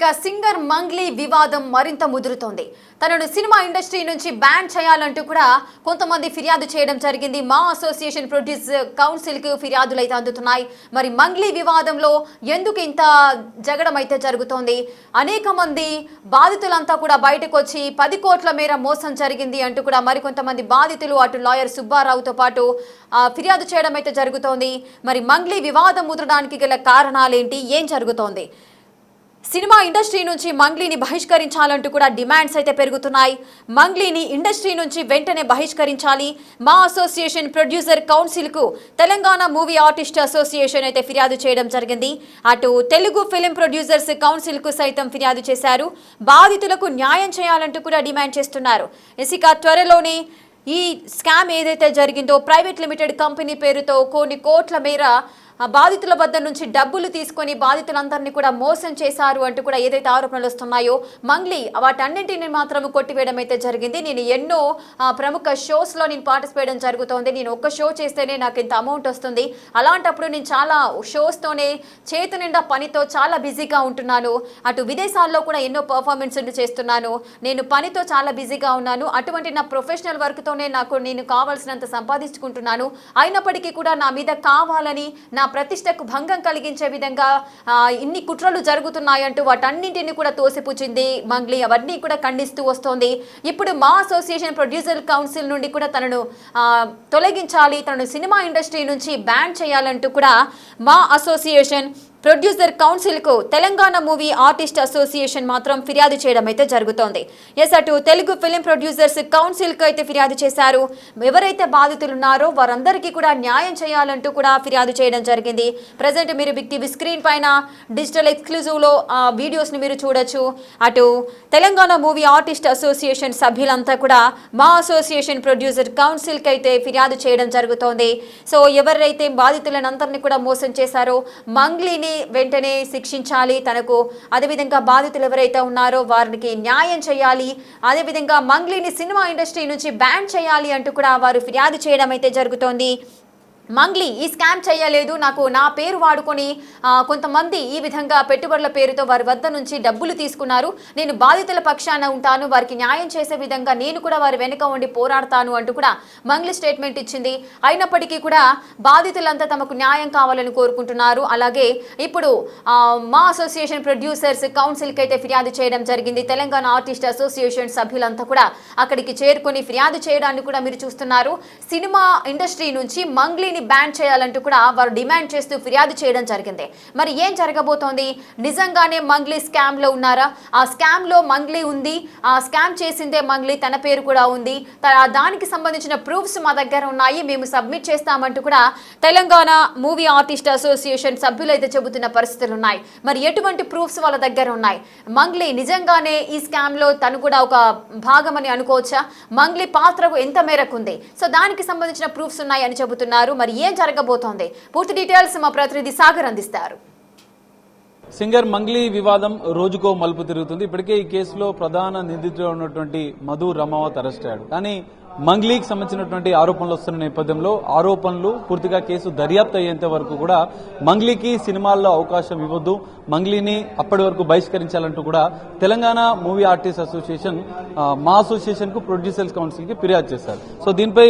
ఇక సింగర్ మంగ్లీ వివాదం మరింత ముదురుతోంది. తనను సినిమా ఇండస్ట్రీ నుంచి బ్యాన్ చేయాలంటూ కూడా కొంతమంది ఫిర్యాదు చేయడం జరిగింది. మా అసోసియేషన్ ప్రొడ్యూసర్ కౌన్సిల్ కు ఫిర్యాదులు అయితే అందుతున్నాయి. మరి మంగ్లీ వివాదంలో ఎందుకు ఇంత జగడం అయితే జరుగుతోంది? అనేక మంది బాధితులంతా కూడా బయటకు వచ్చి 10 కోట్ల మేర మోసం జరిగింది అంటూ కూడా మరికొంతమంది బాధితులు అటు లాయర్ సుబ్బారావుతో పాటు ఫిర్యాదు చేయడం అయితే జరుగుతోంది. మరి మంగ్లీ వివాదం ముదరడానికి గల కారణాలేంటి, ఏం జరుగుతోంది? సినిమా ఇండస్ట్రీ నుంచి మంగ్లీని బహిష్కరించాలంటూ కూడా డిమాండ్స్ అయితే పెరుగుతున్నాయి. మంగ్లీని ఇండస్ట్రీ నుంచి వెంటనే బహిష్కరించాలి. మా అసోసియేషన్ ప్రొడ్యూసర్ కౌన్సిల్కు తెలంగాణ మూవీ ఆర్టిస్ట్ అసోసియేషన్ అయితే ఫిర్యాదు చేయడం జరిగింది. అటు తెలుగు ఫిలిం ప్రొడ్యూసర్స్ కౌన్సిల్కు సైతం ఫిర్యాదు చేశారు. బాధితులకు న్యాయం చేయాలంటూ కూడా డిమాండ్ చేస్తున్నారు. ఇక త్వరలోనే ఈ స్కామ్ ఏదైతే జరిగిందో ప్రైవేట్ లిమిటెడ్ కంపెనీ పేరుతో కొన్ని కోట్ల మేర బాధితుల వద్ద నుంచి డబ్బులు తీసుకొని బాధితులందరినీ కూడా మోసం చేశారు అంటూ కూడా ఏదైతే ఆరోపణలు వస్తున్నాయో మంగ్లీ వాటన్నింటినీ మాత్రం కొట్టివేయడం అయితే జరిగింది. నేను ఎన్నో ప్రముఖ షోస్లో నేను పార్టిసిపేట్ చేయడం జరుగుతోంది. నేను ఒక్క షో చేస్తేనే నాకు ఇంత అమౌంట్ వస్తుంది. అలాంటప్పుడు నేను చాలా షోస్తోనే చేతి నిండా పనితో చాలా బిజీగా ఉంటున్నాను. అటు విదేశాల్లో కూడా ఎన్నో పర్ఫార్మెన్స్లు చేస్తున్నాను. నేను పనితో చాలా బిజీగా ఉన్నాను. అటువంటి నా ప్రొఫెషనల్ వర్క్తోనే నేను కావాల్సినంత సంపాదించుకుంటున్నాను. అయినప్పటికీ కూడా నా మీద కావాలని నా ప్రతిష్టకు భంగం కలిగించే విధంగా ఇన్ని కుట్రలు జరుగుతున్నాయంటూ వాటన్నింటినీ కూడా తోసిపుచ్చింది మంగ్లీ. అవన్నీ కూడా ఖండిస్తూ వస్తోంది. ఇప్పుడు మా అసోసియేషన్ ప్రొడ్యూసర్ కౌన్సిల్ నుండి కూడా తనను తొలగించాలి, తనను సినిమా ఇండస్ట్రీ నుంచి బ్యాన్ చేయాలంటూ కూడా మా అసోసియేషన్ ప్రొడ్యూసర్ కౌన్సిల్కు తెలంగాణ మూవీ ఆర్టిస్ట్ అసోసియేషన్ మాత్రం ఫిర్యాదు చేయడం అయితే జరుగుతోంది. అటు తెలుగు ఫిలిం ప్రొడ్యూసర్స్ కౌన్సిల్కు అయితే ఫిర్యాదు చేశారు. ఎవరైతే బాధితులు ఉన్నారో వారందరికీ కూడా న్యాయం చేయాలంటూ కూడా ఫిర్యాదు చేయడం జరిగింది. ప్రజెంట్ మీరు బిగ్ టీవీ స్క్రీన్ పైన డిజిటల్ ఎక్స్క్లూజివ్లో వీడియోస్ని మీరు చూడొచ్చు. అటు తెలంగాణ మూవీ ఆర్టిస్ట్ అసోసియేషన్ సభ్యులంతా కూడా మా అసోసియేషన్ ప్రొడ్యూసర్ కౌన్సిల్కి అయితే ఫిర్యాదు చేయడం జరుగుతోంది. సో ఎవరైతే బాధితులను అందరినీ కూడా మోసం చేశారో మంగ్లీని వెంటనే శిక్షించాలి, తనకు అదేవిధంగా బాధితులు ఎవరైతే ఉన్నారో వారికి న్యాయం చేయాలి, అదేవిధంగా మంగ్లీని సినిమా ఇండస్ట్రీ నుంచి బ్యాన్ చేయాలి అంటూ కూడా వారు ఫిర్యాదు చేయడం అయితే జరుగుతోంది. మంగ్లీ ఈ స్కామ్ చేయలేదు, నా పేరు వాడుకొని కొంతమంది ఈ విధంగా పెట్టుబడుల పేరుతో వారి వద్ద నుంచి డబ్బులు తీసుకున్నారు. నేను బాధితుల పక్షాన ఉంటాను, వారికి న్యాయం చేసే విధంగా నేను కూడా వారి వెనుక ఉండి పోరాడతాను అంటూ కూడా మంగ్లీ స్టేట్మెంట్ ఇచ్చింది. అయినప్పటికీ కూడా బాధితులంతా తమకు న్యాయం కావాలని కోరుకుంటున్నారు. అలాగే ఇప్పుడు మా అసోసియేషన్ ప్రొడ్యూసర్స్ కౌన్సిల్కి అయితే ఫిర్యాదు చేయడం జరిగింది. తెలంగాణ ఆర్టిస్ట్ అసోసియేషన్ సభ్యులంతా కూడా అక్కడికి చేరుకొని ఫిర్యాదు చేయడాన్ని కూడా మీరు చూస్తున్నారు. సినిమా ఇండస్ట్రీ నుంచి మంగ్లీ బ్యాన్ చేయాలంటూ కూడా వారు డిమాండ్ చేస్తూ ఫిర్యాదు చేయడం జరిగింది. మరి ఏం జరగబోతోంది? నిజంగానే మంగ్లీ స్కామ్ లో ఉన్నారా? ఆ స్కామ్ లో మంగ్లీ ఉంది, ఆ స్కామ్ చేసిందే మంగ్లీ, తన పేరు కూడా ఉంది, దానికి సంబంధించిన ప్రూఫ్స్ మా దగ్గర ఉన్నాయి, మేము సబ్మిట్ చేస్తామంటూ కూడా తెలంగాణ మూవీ ఆర్టిస్ట్ అసోసియేషన్ సభ్యులు అయితే చెబుతున్న పరిస్థితులు ఉన్నాయి. మరి ఎటువంటి ప్రూఫ్స్ వాళ్ళ దగ్గర ఉన్నాయి? మంగ్లీ నిజంగానే ఈ స్కామ్ లో తను కూడా ఒక భాగమని అనుకోవచ్చా? మంగ్లీ పాత్ర ఎంత మేరకు ఉంది? సో దానికి సంబంధించిన ప్రూఫ్స్ ఉన్నాయి అని చెబుతున్నారు. మరి ఏం జరగబోతోంది? పూర్తి డీటెయిల్స్ మా ప్రతినిధి సాగర్ అందిస్తారు. సింగర్ మంగ్లీ వివాదం రోజుకో మలుపు తిరుగుతుంది. ఇప్పటికే ఈ కేసులో ప్రధాన నిందితుడు ఉన్నటువంటి మధు రమావత్ అరెస్ట్ అయ్యాడు. కానీ మంగ్లీకి సంబంధించినటువంటి ఆరోపణలు వస్తున్న నేపథ్యంలో ఆరోపణలు పూర్తిగా కేసు దర్యాప్తు అయ్యేంత వరకు కూడా మంగ్లీకి సినిమాల్లో అవకాశం ఇవ్వద్దు, మంగ్లీని అప్పటి వరకు బహిష్కరించాలంటూ కూడా తెలంగాణ మూవీ ఆర్టిస్ట్ అసోసియేషన్ మా అసోసియేషన్ కు ప్రొడ్యూసర్స్ కౌన్సిల్ కి ఫిర్యాదు చేశారు. సో దీనిపై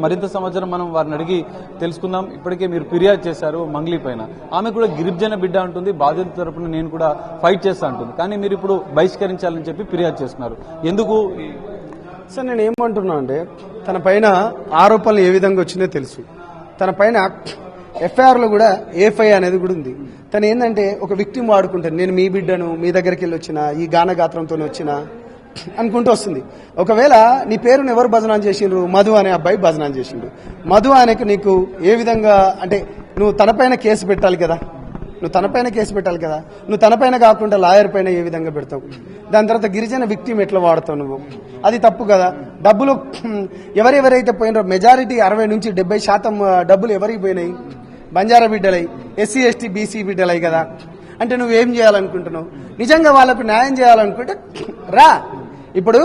మరింత సమాచారం మనం వారిని అడిగి తెలుసుకుందాం. ఇప్పటికే మీరు ఫిర్యాదు చేశారు మంగ్లీ పైన. ఆమె కూడా గిరిజన బిడ్డ అంటుంది, బాధితుల తరపున నేను కూడా ఫైట్ చేస్తా అంటుంది. కానీ మీరు ఇప్పుడు బహిష్కరించాలని చెప్పి ఫిర్యాదు చేస్తున్నారు. ఎందుకు? సార్ నేను ఏమంటున్నా అంటే తన పైన ఆరోపణలు ఏ విధంగా వచ్చిందో తెలుసు. తన పైన ఎఫ్ఐఆర్ లో కూడా ఏఫ్ఐ అనేది కూడా ఉంది. తను ఏంటంటే ఒక విక్టిమ్ వాడుకుంటాను, నేను మీ బిడ్డను, మీ దగ్గరికి వెళ్ళి వచ్చిన, ఈ గానగాత్రంతో వచ్చిన అనుకుంటూ వస్తుంది. ఒకవేళ నీ పేరును ఎవరు భజనాలు చేసిండ్రు? మధు అనే అబ్బాయి భజనాలు చేసిండు. మధు అనేకు నీకు ఏ విధంగా అంటే నువ్వు తనపైన కేసు పెట్టాలి కదా, నువ్వు తనపైన కాకుండా లాయర్ పైన ఏ విధంగా పెడతావు? దాని తర్వాత గిరిజన విక్టిమ్ ఎట్లా వాడతావు నువ్వు? అది తప్పు కదా. డబ్బులు ఎవరెవరైతే పోయినారో మెజారిటీ 60 నుంచి 70% డబ్బులు ఎవరికి పోయినాయి? బంజారా బిడ్డలై, ఎస్సీ ఎస్టీ బీసీ బిడ్డలై కదా. అంటే నువ్వేం చేయాలనుకుంటున్నావు? నిజంగా వాళ్ళకు న్యాయం చేయాలనుకుంటే రా. ఇప్పుడు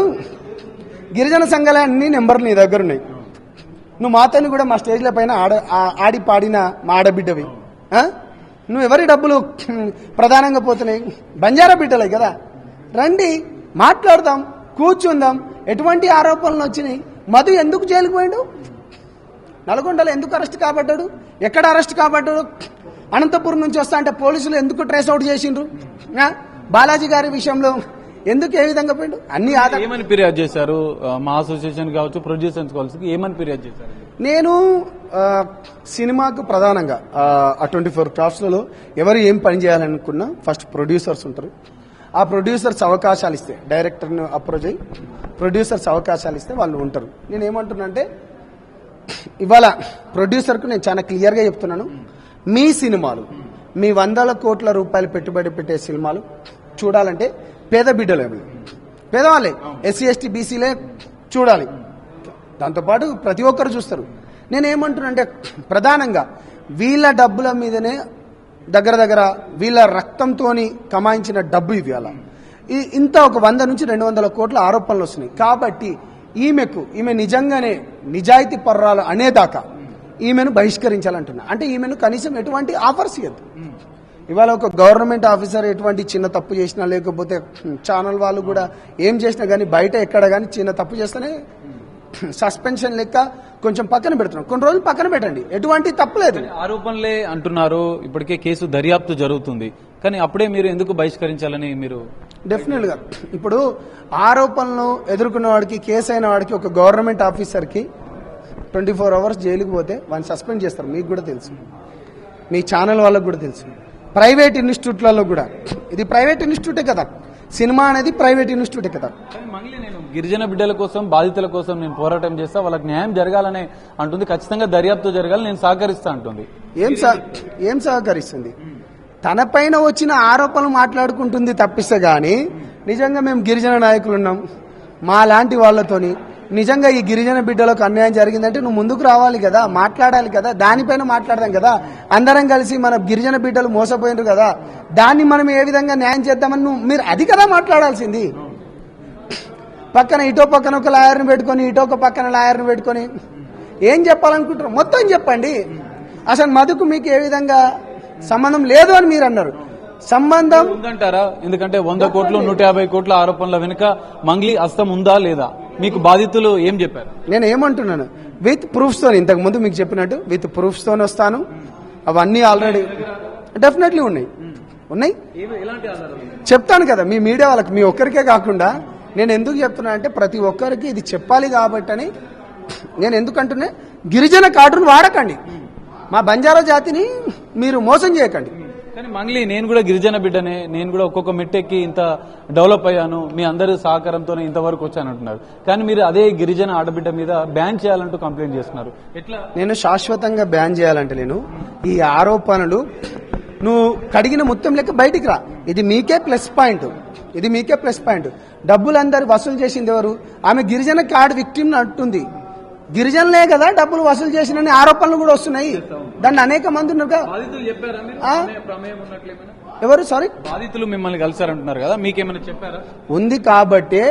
గిరిజన సంఘాల అన్ని నెంబర్లు నీ దగ్గర ఉన్నాయి. నువ్వు మాతోని కూడా మా స్టేజ్ల పైన ఆడి పాడిన మా ఆడబిడ్డవి. నువ్వు ఎవరి డబ్బులు ప్రధానంగా పోతున్నాయి? బంజారా బిడ్డలే కదా, రండి మాట్లాడదాం, కూర్చుందాం. ఎటువంటి ఆరోపణలు వచ్చినాయి? మధు ఎందుకు జైలుకు పోయాడు? నల్గొండలో ఎందుకు అరెస్ట్ కాబడ్డాడు? ఎక్కడ అరెస్ట్ కాబడ్డాడు? అనంతపురం నుంచి వస్తా అంటే పోలీసులు ఎందుకు ట్రేస్ అవుట్ చేసిండ్రు? బాలాజీ గారి విషయంలో ఎందుకు ఏ విధంగా పోయిండు? అన్ని ఏమని ఫిర్యాదు చేశారు? మా అసోసియేషన్ కావచ్చు, ప్రొడ్యూసర్స్ కావచ్చు, ఏమని ఫిర్యాదు చేశారు? నేను సినిమాకు ప్రధానంగా ఆ 24 క్రాఫ్ట్స్లలో ఎవరు ఏం పని చేయాలనుకున్నా ఫస్ట్ ప్రొడ్యూసర్స్ ఉంటారు. ఆ ప్రొడ్యూసర్స్ అవకాశాలు ఇస్తే, డైరెక్టర్ని అప్రోచ్ అయ్యి ప్రొడ్యూసర్స్ అవకాశాలు ఇస్తే వాళ్ళు ఉంటారు. నేను ఏమంటున్నా అంటే ఇవాళ ప్రొడ్యూసర్కు నేను చాలా క్లియర్గా చెప్తున్నాను, మీ సినిమాలు, మీ 100 కోట్ల రూపాయలు పెట్టుబడి పెట్టే సినిమాలు చూడాలంటే పేద బిడ్డలే, పేదవాళ్ళే, ఎస్సీ ఎస్టీ బీసీలే చూడాలి. దాంతోపాటు ప్రతి ఒక్కరు చూస్తారు. నేనేమంటున్నా అంటే ప్రధానంగా వీళ్ళ డబ్బుల మీదనే దగ్గర వీళ్ళ రక్తంతో కమాయించిన డబ్బు ఇది. అలా ఇంత ఒక 100 నుంచి 200 కోట్ల ఆరోపణలు వస్తున్నాయి. కాబట్టి ఈమె నిజంగానే నిజాయితీ పర్రాలు అనేదాకా ఈమెను బహిష్కరించాలంటున్నా. అంటే ఈమెను కనీసం ఎటువంటి ఆఫర్స్ ఇవ్వద్దు. ఇవాళ ఒక గవర్నమెంట్ ఆఫీసర్ ఎటువంటి చిన్న తప్పు చేసినా, లేకపోతే ఛానల్ వాళ్ళు కూడా ఏం చేసినా కానీ, బయట ఎక్కడ కానీ చిన్న తప్పు చేస్తేనే సస్పెన్షన్ లెక్క కొంచెం పక్కన పెడుతున్నాం. కొన్ని రోజులు పక్కన పెట్టండి, ఎటువంటి తప్పులేదు. ఆరోపణలే అంటున్నారు, ఇప్పటికే కేసు దర్యాప్తు జరుగుతుంది, కానీ అప్పుడే మీరు ఎందుకు బహిష్కరించాలని మీరు? డెఫినెట్ గా ఇప్పుడు ఆరోపణలు ఎదుర్కొన్న వాడికి, కేసు అయిన వాడికి, ఒక గవర్నమెంట్ ఆఫీసర్కి 24 అవర్స్ జైలుకు పోతే వాడిని సస్పెండ్ చేస్తారు. మీకు కూడా తెలుసు, మీ ఛానల్ వాళ్ళకు కూడా తెలుసు. ప్రైవేట్ ఇన్స్టిట్యూట్లలో కూడా, ఇది ప్రైవేట్ ఇన్స్టిట్యూటే కదా, సినిమా అనేది ప్రైవేట్ ఇన్స్టిట్యూటే కదా. నేను గిరిజన బిడ్డల కోసం, బాధితుల కోసం నేను పోరాటం చేస్తా, వాళ్ళకి న్యాయం జరగాలనే అంటుంది. ఖచ్చితంగా దర్యాప్తు జరగాలి, నేను సహకరిస్తా అంటుంది. ఏం సహకరిస్తుంది? తన పైన వచ్చిన ఆరోపణలు మాట్లాడుకుంటుంది తప్పిస్తే గాని, నిజంగా మేము గిరిజన నాయకులు ఉన్నాం, మా లాంటి వాళ్ళతోని నిజంగా ఈ గిరిజన బిడ్డలకు అన్యాయం జరిగిందంటే నువ్వు ముందుకు రావాలి కదా, మాట్లాడాలి కదా, దానిపైన మాట్లాడదాం కదా. అందరం కలిసి మన గిరిజన బిడ్డలు మోసపోయినారు కదా, దాన్ని మనం ఏ విధంగా న్యాయం చేద్దామని మీరు అది కదా మాట్లాడాల్సింది. పక్కన ఇటో పక్కన ఒక లాయర్ని పెట్టుకొని, ఇటో ఒక పక్కన లాయర్ని పెట్టుకొని ఏం చెప్పాలనుకుంటారు మొత్తం చెప్పండి. అసలు మధుకు మీకు ఏ విధంగా సంబంధం లేదు అని మీరు అన్నారు. సంబంధం ఉందంటారా? ఎందుకంటే 100 కోట్లు 150 కోట్ల ఆరోపణల వెనుక మంగ్లీ హస్తం ఉందా లేదా? మీకు బాధితులు ఏం చెప్పారు? నేను ఏమంటున్నాను, విత్ ప్రూఫ్స్ తో, ఇంతకు ముందు మీకు చెప్పినట్టు విత్ ప్రూఫ్స్ తోనే వస్తాను. అవన్నీ ఆల్రెడీ డెఫినెట్లీ ఉన్నాయి. చెప్తాను కదా మీ మీడియా వాళ్ళకి, మీ ఒక్కరికే కాకుండా. నేను ఎందుకు చెప్తున్నా అంటే ప్రతి ఒక్కరికి ఇది చెప్పాలి కాబట్టి అని. నేను ఎందుకంటున్నా, గిరిజన కార్డును వాడకండి, మా బంజారా జాతిని మీరు మోసం చేయకండి. కానీ మంగ్లీ, నేను కూడా గిరిజన బిడ్డనే, నేను కూడా ఒక్కొక్క మెట్టెక్కి ఇంత డెవలప్ అయ్యాను, మీ అందరి సహకారంతోనే ఇంతవరకు వచ్చానంటున్నారు. కానీ మీరు అదే గిరిజన ఆడబిడ్డ మీద బ్యాన్ చేయాలంటూ కంప్లైంట్ చేస్తున్నారు. ఎట్లా? నేను శాశ్వతంగా బ్యాన్ చేయాలంటే నేను ఈ ఆరోపణలు నువ్వు కడిగిన మొత్తం లెక్క బయటికి రా. ఇది మీకే ప్లస్ పాయింట్, ఇది మీకే ప్లస్ పాయింట్. డబ్బులందరూ వసూలు చేసింది ఎవరు? ఆమె గిరిజన కార్డు విక్టిమ్ అంటుంది. గిరిజనులే కదా డబ్బులు వసూలు చేసిన ఆరోపణలు కూడా వస్తున్నాయి. దాన్ని అనేక మంది ఉన్నారు. ఎవరు? సారీ, బాధితులు మిమ్మల్ని కలిసారంటున్నారు కదా, మీకేమైనా చెప్పారా? ఉంది కాబట్టి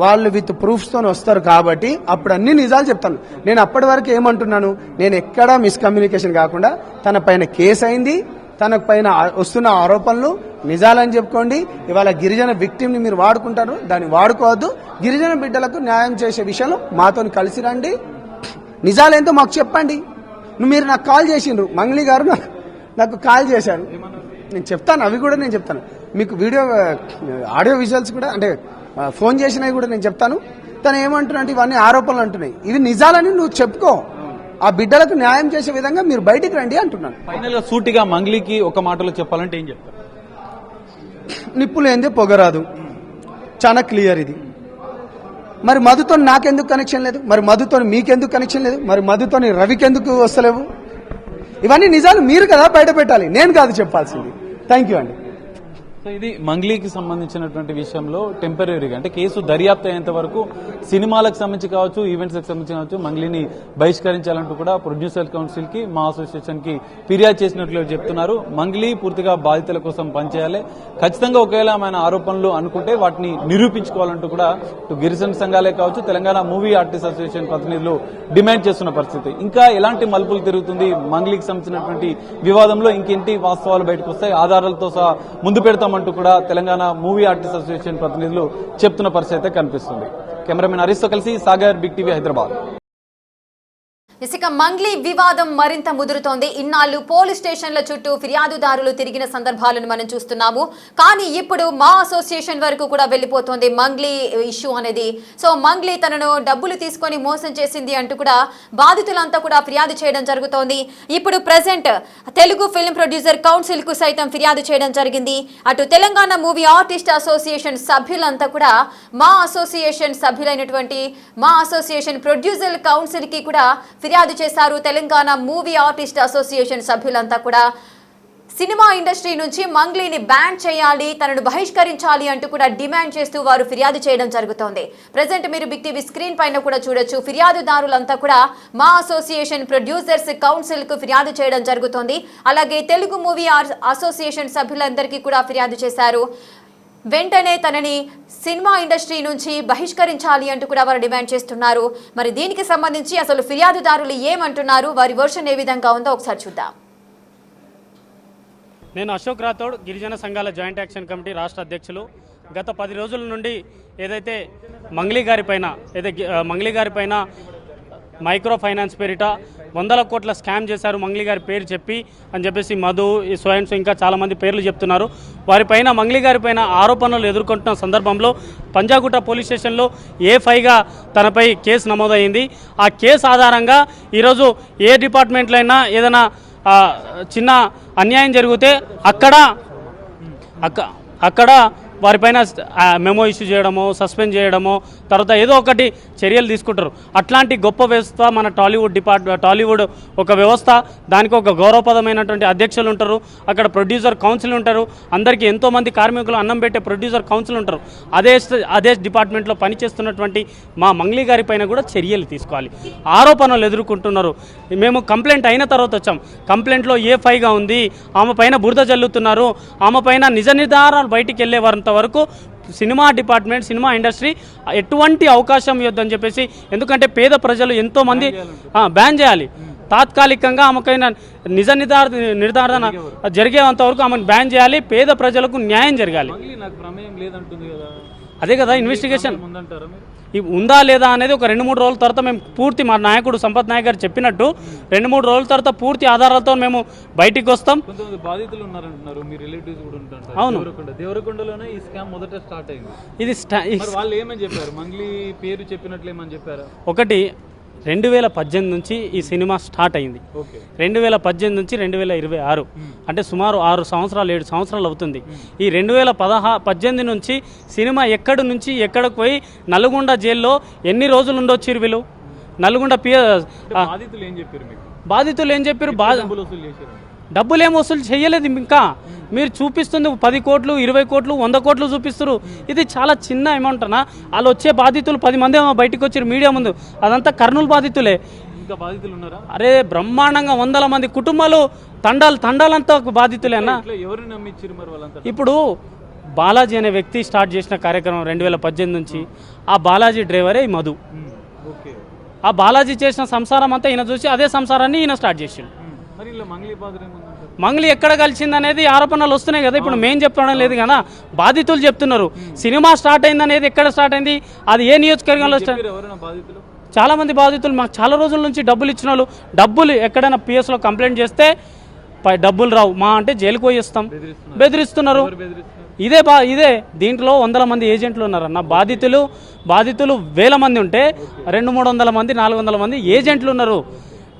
వాళ్ళు విత్ ప్రూఫ్స్ తో వస్తారు కాబట్టి అప్పుడు అన్ని నిజాలు చెప్తాను. నేను అప్పటి వరకు ఏమంటున్నాను, నేను ఎక్కడా మిస్కమ్యూనికేషన్ కాకుండా తన పైన కేసు అయింది, తన పైన వస్తున్న ఆరోపణలు నిజాలని చెప్పుకోండి. ఇవాళ గిరిజన విక్టిమ్ ని మీరు వాడుకుంటారు, దాన్ని వాడుకోవద్దు. గిరిజన బిడ్డలకు న్యాయం చేసే విషయంలో మాతో కలిసి రండి, నిజాలేంతో మాకు చెప్పండి. మీరు నాకు కాల్ చేసిండ్రు, మంగ్లీ గారు నాకు కాల్ చేశారు, నేను చెప్తాను, అవి కూడా నేను చెప్తాను మీకు. ఆడియో విజువల్స్ కూడా, అంటే ఫోన్ చేసినవి కూడా నేను చెప్తాను. తను ఏమంటున్నా, ఇవన్నీ ఆరోపణలు అంటున్నాయి, ఇవి నిజాలని నువ్వు చెప్పుకో, ఆ బిడ్డలకు న్యాయం చేసే విధంగా మీరు బయటికి రండి అంటున్నాను. ఫైనల్ గా సూటిగా మంగ్లీకి ఒక మాటలో చెప్పాలంటే ఏం చెప్తారు? నిప్పులు ఏంది పొగరాదు, చాలా క్లియర్ ఇది. మరి మధుతో నాకెందుకు కనెక్షన్ లేదు? మరి మధుతో మీకెందుకు కనెక్షన్ లేదు? మరి మధుతో రవికి ఎందుకు వస్తలేవు? ఇవన్నీ నిజాలు మీరు కదా బయట పెట్టాలి, నేను కాదు చెప్పాల్సింది. థ్యాంక్ యూ అండి. సో ఇది మంగ్లీకి సంబంధించినటువంటి విషయంలో టెంపరీగా అంటే కేసు దర్యాప్తు అయ్యేంత వరకు సినిమాలకు సంబంధించి కావచ్చు, ఈవెంట్స్కి సంబంధించి కావచ్చు, మంగ్లీని బహిష్కరించాలంటూ కూడా ప్రొడ్యూసర్ కౌన్సిల్ కి, మా అసోసియేషన్ కి ఫిర్యాదు చేసినట్లు చెప్తున్నారు. మంగ్లీ పూర్తిగా బాధితుల కోసం పనిచేయాలి, ఖచ్చితంగా ఒకవేళ ఆయన ఆరోపణలు అనుకుంటే వాటిని నిరూపించుకోవాలంటూ కూడా గిరిజన సంఘాలే కావచ్చు, తెలంగాణ మూవీ ఆర్టిస్ట్ అసోసియేషన్ ప్రతినిధులు డిమాండ్ చేస్తున్న పరిస్థితి. ఇంకా ఎలాంటి మలుపులు తిరుగుతుంది మంగ్లీకి సంబంధించినటువంటి వివాదంలో, ఇంకేంటి వాస్తవాలు బయటకు వస్తాయి, ఆధారాలతో సహా ముందు పెడతామంటూ కూడా తెలంగాణ మూవీ ఆర్టిస్ట్ అసోసియేషన్ ప్రతినిధులు చెప్తున్న పరిస్థితి అయితే కనిపిస్తుంది. కెమెరామెన్ హరీష్తో కలిసి సాగర్, బిగ్ టీవీ, హైదరాబాద్. ఇసుక మంగ్లీ వివాదం మరింత ముదురుతోంది. ఇన్నాళ్లు పోలీస్ స్టేషన్ల చుట్టూ ఫిర్యాదుదారులు తిరిగిన సందర్భాలను మనం చూస్తున్నాము. కానీ ఇప్పుడు మా అసోసియేషన్ వరకు కూడా వెళ్లిపోతోంది మంగ్లీ ఇష్యూ అనేది. సో మంగ్లీ తనను డబ్బులు తీసుకొని మోసం చేసింది అంటూ కూడా బాధితులంతా కూడా ఫిర్యాదు చేయడం జరుగుతోంది. ఇప్పుడు present Telugu film producer council కు సైతం ఫిర్యాదు చేయడం జరిగింది. అటు తెలంగాణ మూవీ ఆర్టిస్ట్ అసోసియేషన్ సభ్యులంతా కూడా మా అసోసియేషన్ సభ్యులైనటువంటి మా అసోసియేషన్ ప్రొడ్యూసర్ కౌన్సిల్ కి కూడా ఫిర్యాదు చేశారు. తెలంగాణ మూవీ ఆర్టిస్ట్ అసోసియేషన్ సభ్యులంతా కూడా సినిమా ఇండస్ట్రీ నుంచి మంగ్లీని బ్యాన్ చేయాలి, తనను బహిష్కరించాలి అంటూ కూడా డిమాండ్ చేస్తూ వారు ఫిర్యాదు చేయడం జరుగుతోంది. ప్రెసెంట్ మీరు బిగ్ టీవీ స్క్రీన్ పైన కూడా చూడొచ్చు. ఫిర్యాదుదారులంతా కూడా మా అసోసియేషన్ ప్రొడ్యూసర్స్ కౌన్సిల్ కు ఫిర్యాదు చేయడం జరుగుతోంది. అలాగే తెలుగు మూవీ అసోసియేషన్ సభ్యులందరికీ కూడా ఫిర్యాదు చేశారు. వెంటనే తనని సినిమా ఇండస్ట్రీ నుంచి బహిష్కరించాలి అంటూ కూడా వారు డిమాండ్ చేస్తున్నారు. మరి దీనికి సంబంధించి అసలు ఫిర్యాదుదారులు ఏమంటున్నారు, వారి వర్షన్ ఏ విధంగా ఉందో ఒకసారి చూద్దాం. నేను అశోక్ రాథోడ్, గిరిజన సంఘాల జాయింట్ యాక్షన్ కమిటీ రాష్ట్ర అధ్యక్షులు. గత 10 రోజుల నుండి ఏదైతే మంగ్లీ గారి పైన మైక్రో ఫైనాన్స్ పేరిట 100 కోట్ల స్కామ్ చేశారు మంగ్లీ గారి పేరు చెప్పి అని చెప్పేసి మధు, స్వయం ఇంకా చాలామంది పేర్లు చెప్తున్నారు. వారిపైన మంగ్లీ గారి పైన ఆరోపణలు ఎదుర్కొంటున్న సందర్భంలో పంజాగుట్ట పోలీస్ స్టేషన్లో A5గా తనపై కేసు నమోదైంది. ఆ కేసు ఆధారంగా ఈరోజు ఏ డిపార్ట్మెంట్లో అయినా ఏదైనా చిన్న అన్యాయం జరిగితే అక్కడ వారిపైన మెమో ఇష్యూ చేయడమో, సస్పెండ్ చేయడమో, తర్వాత ఏదో ఒకటి చర్యలు తీసుకుంటారు. అట్లాంటి గొప్ప వ్యవస్థ మన టాలీవుడ్ ఒక వ్యవస్థ. దానికి ఒక గౌరవప్రదమైనటువంటి అధ్యక్షులు ఉంటారు, అక్కడ ప్రొడ్యూసర్ కౌన్సిల్ ఉంటారు, అందరికీ ఎంతోమంది కార్మికులు అన్నం పెట్టే ప్రొడ్యూసర్ కౌన్సిల్ ఉంటారు. అదే డిపార్ట్మెంట్లో పనిచేస్తున్నటువంటి మా మంగ్లీ గారి పైన కూడా చర్యలు తీసుకోవాలి. ఆరోపణలు ఎదుర్కొంటున్నారు. మేము కంప్లైంట్ అయిన తర్వాత వచ్చాం. కంప్లైంట్లో A5గా ఉంది, ఆమె పైన బురద జల్లుతున్నారు, ఆమె పైన నిజ నిర్ధారాలు బయటికి వెళ్ళే వరకు సినిమా డిపార్ట్మెంట్, సినిమా ఇండస్ట్రీ ఎటువంటి అవకాశం ఇవ్వద్దని చెప్పేసి. ఎందుకంటే పేద ప్రజలు ఎంతోమంది బ్యాన్ చేయాలి. తాత్కాలికంగా ఆమెకైనా నిజ నిర్ధారణ జరిగేంత వరకు ఆమెను బ్యాన్ చేయాలి. పేద ప్రజలకు న్యాయం జరగాలి. అదే కదా ఇన్వెస్టిగేషన్ ఉందా లేదా అనేది ఒక 2-3 రోజుల తర్వాత మేము పూర్తి, మా నాయకుడు సంపత్ నాయక్ గారు చెప్పినట్టు 2-3 రోజుల తర్వాత పూర్తి ఆధారాలతో మేము బయటికి వస్తాం. బాధితులు ఉన్నారంటున్నారు, మీ రిలేటివ్స్ కూడా ఉంటారు. అవును, దేవరకొండలోనే ఈ స్కామ్ మొదట స్టార్ట్ అయింది. ఇది వాళ్ళు ఏమని చెప్పారు? మంగ్లీ పేరు చెప్పినట్లు ఏమని చెప్పారు? ఒకటి 2018 నుంచి ఈ సినిమా స్టార్ట్ అయింది. 2018 నుంచి 2026 అంటే సుమారు 6 సంవత్సరాలు 7 సంవత్సరాలు అవుతుంది. ఈ 2018 నుంచి సినిమా ఎక్కడి నుంచి ఎక్కడికి పోయి నల్గొండ జైల్లో ఎన్ని రోజులు ఉండొచ్చారు వీళ్ళు? నల్గొండ బాధితులు ఏం చెప్పారు? డబ్బులు ఏం వసూలు చేయలేదు. ఇంకా మీరు చూపిస్తుంది 10 కోట్లు, 20 కోట్లు, 100 కోట్లు చూపిస్తారు. ఇది చాలా చిన్న అమౌంట్ అన్నా. వాళ్ళు వచ్చే బాధితులు 10 మంది బయటకు వచ్చారు మీడియా ముందు, అదంతా కర్నూలు బాధితులే. ఇంకా బాధితులు ఉన్నారా? అరే బ్రహ్మాండంగా 100 మంది కుటుంబాలు, తండాలంతా బాధితులే అన్న. ఎవరు నమ్మించారు మరి వాళ్ళంతా? ఇప్పుడు బాలాజీ అనే వ్యక్తి స్టార్ట్ చేసిన కార్యక్రమం 2018 నుంచి. ఆ బాలాజీ డ్రైవరే ఈ మధు. ఆ బాలాజీ చేసిన సంసారం అంతా ఈయన చూసి అదే సంసారాన్ని ఈయన స్టార్ట్ చేసిండు. మంగ్లీ ఎక్కడ కలిసింది అనేది ఆరోపణలు వస్తున్నాయి కదా. ఇప్పుడు మేము చెప్పడం లేదు కదా, బాధితులు చెప్తున్నారు. సినిమా స్టార్ట్ అయింది అనేది ఎక్కడ స్టార్ట్ అయింది, అది ఏ నియోజకవర్గంలో చాలా మంది బాధితులు మాకు చాలా రోజుల నుంచి డబ్బులు ఇచ్చిన వాళ్ళు, డబ్బులు ఎక్కడైనా పిఎస్లో కంప్లైంట్ చేస్తే డబ్బులు రావు మా అంటే జైలుకు పోయిస్తాం, బెదిరిస్తున్నారు. ఇదే దీంట్లో 100 మంది ఏజెంట్లు ఉన్నారన్న. బాధితులు 1000 మంది ఉంటే 200-300 మంది 400 మంది ఏజెంట్లు ఉన్నారు.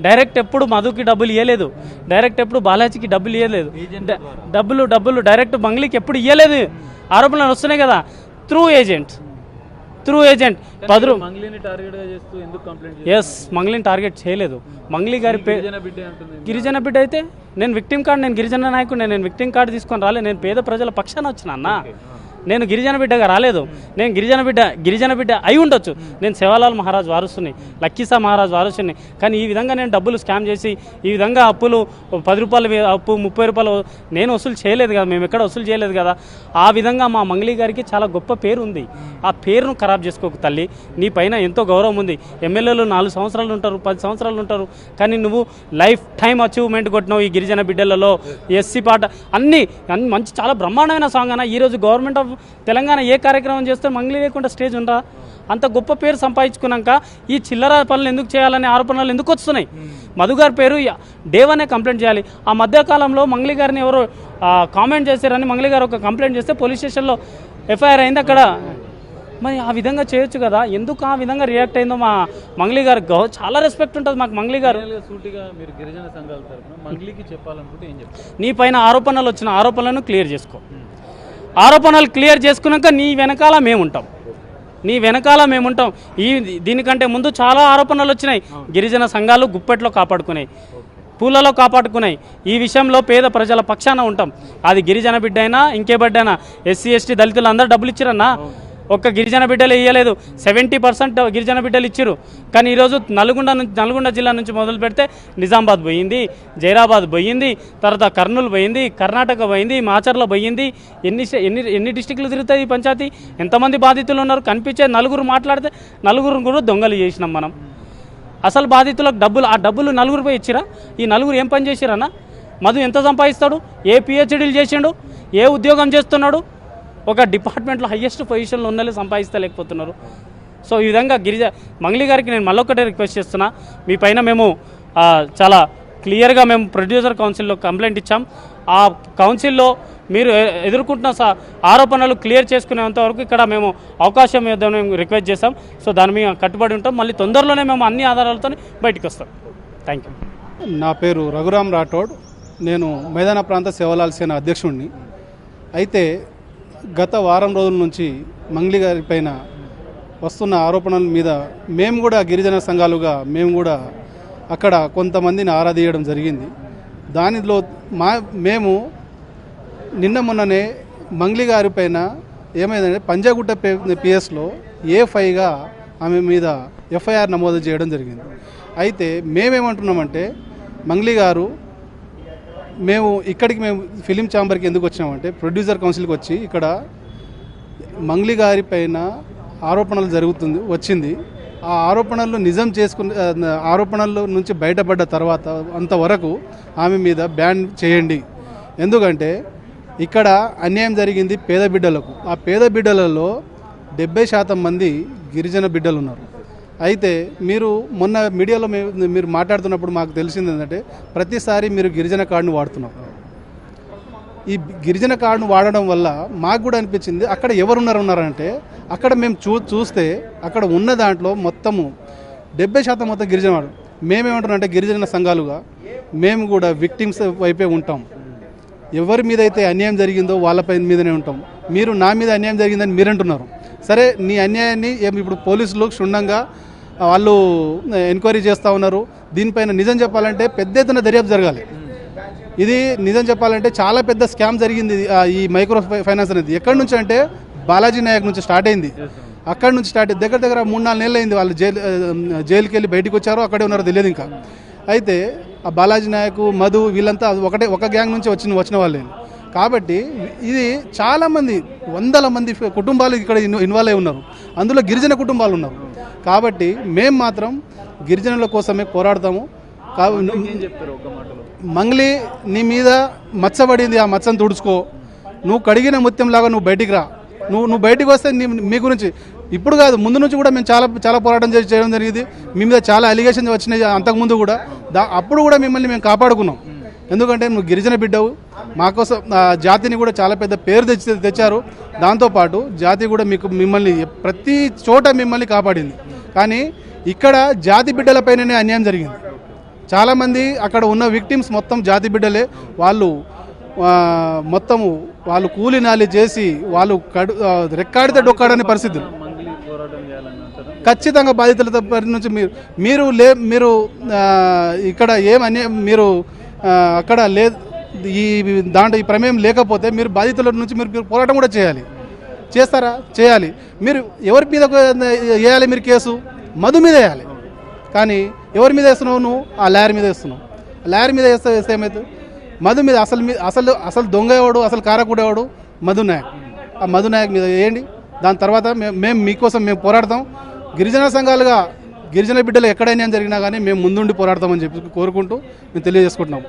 డైరెక్ట్ ఎప్పుడు మధుకి డబ్బులు ఇవ్వలేదు, డైరెక్ట్ ఎప్పుడు బాలాజీకి డబ్బులు ఇవ్వలేదు, డబ్బులు డైరెక్ట్ మంగ్లీకి ఎప్పుడు ఇవ్వలేదు. ఆరోపణలు వస్తున్నాయి కదా, త్రూ ఏజెంట్స్. త్రూ ఏజెంట్ మంగ్లీని టార్గెట్ గా చేస్తూ ఎందుకు కంప్లైంట్ ఎస్ మంగ్లీని టార్గెట్ చేయలేదు. మంగ్లీ గారి బిడ్డ అంటుంది. గిరిజన బిడ్డ అయితే నేను విక్టిమ్ కార్డు, నేను గిరిజన నాయకుడు, నేను విక్టిమ్ కార్డు తీసుకొని రాలేదు. నేను పేద ప్రజల పక్షాన వచ్చిన అన్న. నేను గిరిజన బిడ్డగా రాలేదు. నేను గిరిజన బిడ్డ అయి ఉండొచ్చు. నేను సేవాలాల్ మహారాజ్ వారసుని, లక్కీసా మహారాజ్ వారసుని. కానీ ఈ విధంగా నేను డబ్బులు స్కామ్ చేసి ఈ విధంగా అప్పులు 10 రూపాయలు అప్పు 30 రూపాయలు నేను వసూలు చేయలేదు కదా. మేము ఎక్కడ వసూలు చేయలేదు కదా. ఆ విధంగా మా మంగ్లీ గారికి చాలా గొప్ప పేరు ఉంది. ఆ పేరును ఖరాబ్ చేసుకోకు తల్లి. నీ పైన ఎంతో గౌరవం ఉంది. ఎమ్మెల్యేలు 4 సంవత్సరాలు ఉంటారు, 10 సంవత్సరాలు ఉంటారు. కానీ నువ్వు లైఫ్ టైం అచీవ్మెంట్ కొట్టినావు ఈ గిరిజన బిడ్డలలో. ఎస్సీ పాట అన్నీ మంచి చాలా బ్రహ్మాండమైన సాంగ్ అన్న. ఈరోజు గవర్నమెంట్ ఆఫ్ తెలంగాణ ఏ కార్యక్రమం చేస్తే మంగ్లీ లేకుండా స్టేజ్ ఉండరా? అంత గొప్ప పేరు సంపాదించుకున్నాక ఈ చిల్లర పనులు ఎందుకు చేయాలనే ఆరోపణలు ఎందుకు వస్తున్నాయి? మధు గారి పేరు డేవనే కంప్లైంట్ చేయాలి. ఆ మధ్యకాలంలో మంగ్లీ గారిని ఎవరో కామెంట్ చేశారని మంగ్లీ గారు ఒక కంప్లైంట్ చేస్తే పోలీస్ స్టేషన్లో ఎఫ్ఐఆర్ అయింది అక్కడ. మరి ఆ విధంగా చేయొచ్చు కదా. ఎందుకు ఆ విధంగా రియాక్ట్ అయిందో మా మంగ్లీ గారు చాలా రెస్పెక్ట్ ఉంటుంది మాకు. మంగ్లీ గారు సూటిగా మీరు గిరిజన సంఘాల తరఫున మంగ్లీకి చెప్పాలనుకుంటే ఏం చెప్తారు? నీ పైన ఆరోపణలు వచ్చిన ఆరోపణలను క్లియర్ చేసుకో. ఆరోపణలు క్లియర్ చేసుకున్నాక నీ వెనకాల మేముంటాం. దీనికంటే ముందు చాలా ఆరోపణలు వచ్చినాయి. గిరిజన సంఘాలు గుప్పెట్లో కాపాడుకున్నాయి, పూలలో కాపాడుకున్నాయి. ఈ విషయంలో పేద ప్రజల పక్షాన ఉంటాం. అది గిరిజన బిడ్డ అయినా ఇంకే బిడ్డ అయినా. ఎస్సీ ఎస్టీ దళితులు అందరూ డబ్బులు ఇచ్చిరన్నా. ఒక్క గిరిజన బిడ్డలు ఇవ్వలేదు. 70% గిరిజన బిడ్డలు ఇచ్చారు. కానీ ఈరోజు నల్గొండ జిల్లా నుంచి మొదలు పెడితే నిజామాబాద్ పోయింది, జైరాబాద్ పోయింది, తర్వాత కర్నూలు పోయింది, కర్ణాటక పోయింది, మాచర్ల పోయింది. ఎన్ని డిస్టిక్లు తిరుగుతాయి ఈ పంచాయతీ? ఎంతమంది బాధితులు ఉన్నారు? కనిపించే నలుగురు మాట్లాడితే నలుగురు కూడా దొంగలు చేసినాం మనం. అసలు బాధితులకు ఆ డబ్బులు నలుగురు పోయి ఇచ్చిరా? ఈ నలుగురు ఏం పని చేసిరన్నా? మధు ఎంత సంపాదిస్తాడు? ఏ పిహెచ్డీలు చేసిండు? ఏ ఉద్యోగం చేస్తున్నాడు? ఒక డిపార్ట్మెంట్లో హయ్యెస్ట్ పొజిషన్లో ఉన్నలే సంపాదిస్తలేకపోతున్నారు. సో ఈ విధంగా మంగ్లీ గారికి నేను మళ్ళొక్కటే రిక్వెస్ట్ చేస్తున్నా. మీ పైన మేము చాలా క్లియర్గా మేము ప్రొడ్యూసర్ కౌన్సిల్లో కంప్లైంట్ ఇచ్చాం. ఆ కౌన్సిల్లో మీరు ఎదుర్కొంటున్న ఆరోపణలు క్లియర్ చేసుకునేంత వరకు ఇక్కడ మేము అవకాశం ఇద్దామని మేము రిక్వెస్ట్ చేస్తాం. సో దాని మీద కట్టుబడి ఉంటాం. మళ్ళీ తొందరలోనే మేము అన్ని ఆధారాలతో బయటకు వస్తాం. Thank you. నా పేరు రఘురామ్ రాఠోడ్. నేను మైదాన ప్రాంత సేవలాల్ సేన అధ్యక్షుడిని. అయితే గత వారం రోజుల నుంచి మంగ్లీ గారి పైన వస్తున్న ఆరోపణల మీద మేము కూడా గిరిజన సంఘాలుగా మేము కూడా అక్కడ కొంతమందిని ఆరాధీయడం జరిగింది. దానిలో మేము నిన్న మొన్ననే మంగ్లీ గారి పైన ఏమైందంటే పంజాగుట్ట పిఎస్లో A5గా ఆమె మీద ఎఫ్ఐఆర్ నమోదు చేయడం జరిగింది. అయితే మేమేమంటున్నామంటే మంగ్లీ గారు మేము ఫిలిం ఛాంబర్కి ఎందుకు వచ్చామంటే ప్రొడ్యూసర్ కౌన్సిల్కి వచ్చి ఇక్కడ మంగ్లీ గారి పైన ఆరోపణలు వచ్చింది. ఆ ఆరోపణలు నిజం ఆరోపణల నుంచి బయటపడ్డ తర్వాత అంతవరకు ఆమె మీద బ్యాన్ చేయండి. ఎందుకంటే ఇక్కడ అన్యాయం జరిగింది పేద బిడ్డలకు. ఆ పేద బిడ్డలలో 70% మంది గిరిజన బిడ్డలు ఉన్నారు. అయితే మీరు మొన్న మీడియాలో మీరు మాట్లాడుతున్నప్పుడు మాకు తెలిసింది ఏంటంటే ప్రతిసారి మీరు గిరిజన కార్డును వాడుతున్నారు. ఈ గిరిజన కార్డును వాడడం వల్ల మాకు కూడా అనిపించింది అక్కడ ఎవరున్నారంటే అక్కడ మేము చూస్తే అక్కడ ఉన్న దాంట్లో మొత్తము 70% మొత్తం గిరిజన వాడు. మేమేమంటున్నాం అంటే గిరిజన సంఘాలుగా మేము కూడా విక్టిమ్స్ వైపే ఉంటాం. ఎవరి మీద అయితే అన్యాయం జరిగిందో వాళ్ళపై మీదనే ఉంటాం. మీరు నా మీద అన్యాయం జరిగిందని మీరు అంటున్నారు. సరే, నీ అన్యాయాన్ని ఇప్పుడు పోలీసులు క్షుణ్ణంగా వాళ్ళు ఎంక్వైరీ చేస్తూ ఉన్నారు. దీనిపైన నిజం చెప్పాలంటే పెద్ద ఎత్తున దర్యాప్తు జరగాలి. ఇది నిజం చెప్పాలంటే చాలా పెద్ద స్కామ్ జరిగింది. ఈ మైక్రో ఫైనాన్స్ అనేది ఎక్కడి నుంచి అంటే బాలాజీ నాయక్ నుంచి స్టార్ట్ అయింది. అక్కడి నుంచి స్టార్ట్ దగ్గర 3-4 నెలలు అయింది. వాళ్ళు జైలుకి వెళ్ళి బయటకు వచ్చారో అక్కడే ఉన్నారో తెలియదు ఇంకా. అయితే ఆ బాలాజీ నాయక్, మధు వీళ్ళంతా ఒక గ్యాంగ్ నుంచి వచ్చిన వాళ్ళే. కాబట్టి ఇది చాలామంది 100ల మంది కుటుంబాలు ఇక్కడ ఇన్వాల్వ్ అయి ఉన్నారు. అందులో గిరిజన కుటుంబాలు ఉన్నారు. కాబట్టి మేము మాత్రం గిరిజనుల కోసమే పోరాడతాము. మంగ్లీ, నీ మీద మచ్చబడింది, ఆ మచ్చను తుడుచుకో. నువ్వు కడిగిన ముత్యంలాగా నువ్వు బయటికి రా. నువ్వు బయటికి వస్తే మీ గురించి ఇప్పుడు కాదు, ముందు నుంచి కూడా మేము చాలా పోరాటం చేయడం జరిగింది. మీ మీద చాలా అలిగేషన్స్ వచ్చినాయి అంతకుముందు కూడా. అప్పుడు కూడా మిమ్మల్ని మేము కాపాడుకున్నాం. ఎందుకంటే నువ్వు గిరిజన బిడ్డవు. మాకోసం జాతిని కూడా చాలా పెద్ద పేరు తెచ్చారు. దాంతోపాటు జాతి కూడా మిమ్మల్ని ప్రతి చోట మిమ్మల్ని కాపాడింది. కానీ ఇక్కడ జాతి బిడ్డలపైననే అన్యాయం జరిగింది. చాలామంది అక్కడ ఉన్న విక్టిమ్స్ మొత్తం జాతి బిడ్డలే. వాళ్ళు కూలి నాలి చేసి వాళ్ళు రెక్కాడితే డొక్కాడని పరిస్థితులు. ఖచ్చితంగా బాధితుల నుంచి మీరు ఇక్కడ మీరు అక్కడ ఈ దాంట్లో ఈ ప్రమేయం లేకపోతే మీరు బాధితుల నుంచి మీరు పోరాటం కూడా చేస్తారా? చేయాలి. మీరు ఎవరి మీద వేయాలి? మీరు కేసు మధు మీద వేయాలి. కానీ ఎవరి మీద వేస్తున్నావు? నువ్వు ఆ లారీ మీద వేస్తున్నావు. లారీ మీద వేస్తే ఏమవుతుంది? మధు మీద అసలు దొంగ ఎవడు, అసలు కారకుడేవాడు? మధు నాయక్. ఆ మధు నాయక్ మీద వేయండి. దాని తర్వాత మేము మీకోసం మేము పోరాడతాం. గిరిజన సంఘాలుగా గిరిజన బిడ్డలు ఎక్కడైనా జరిగినా కానీ మేము ముందుండి పోరాడతామని చెప్పి కోరుకుంటూ మేము తెలియజేసుకుంటున్నాం.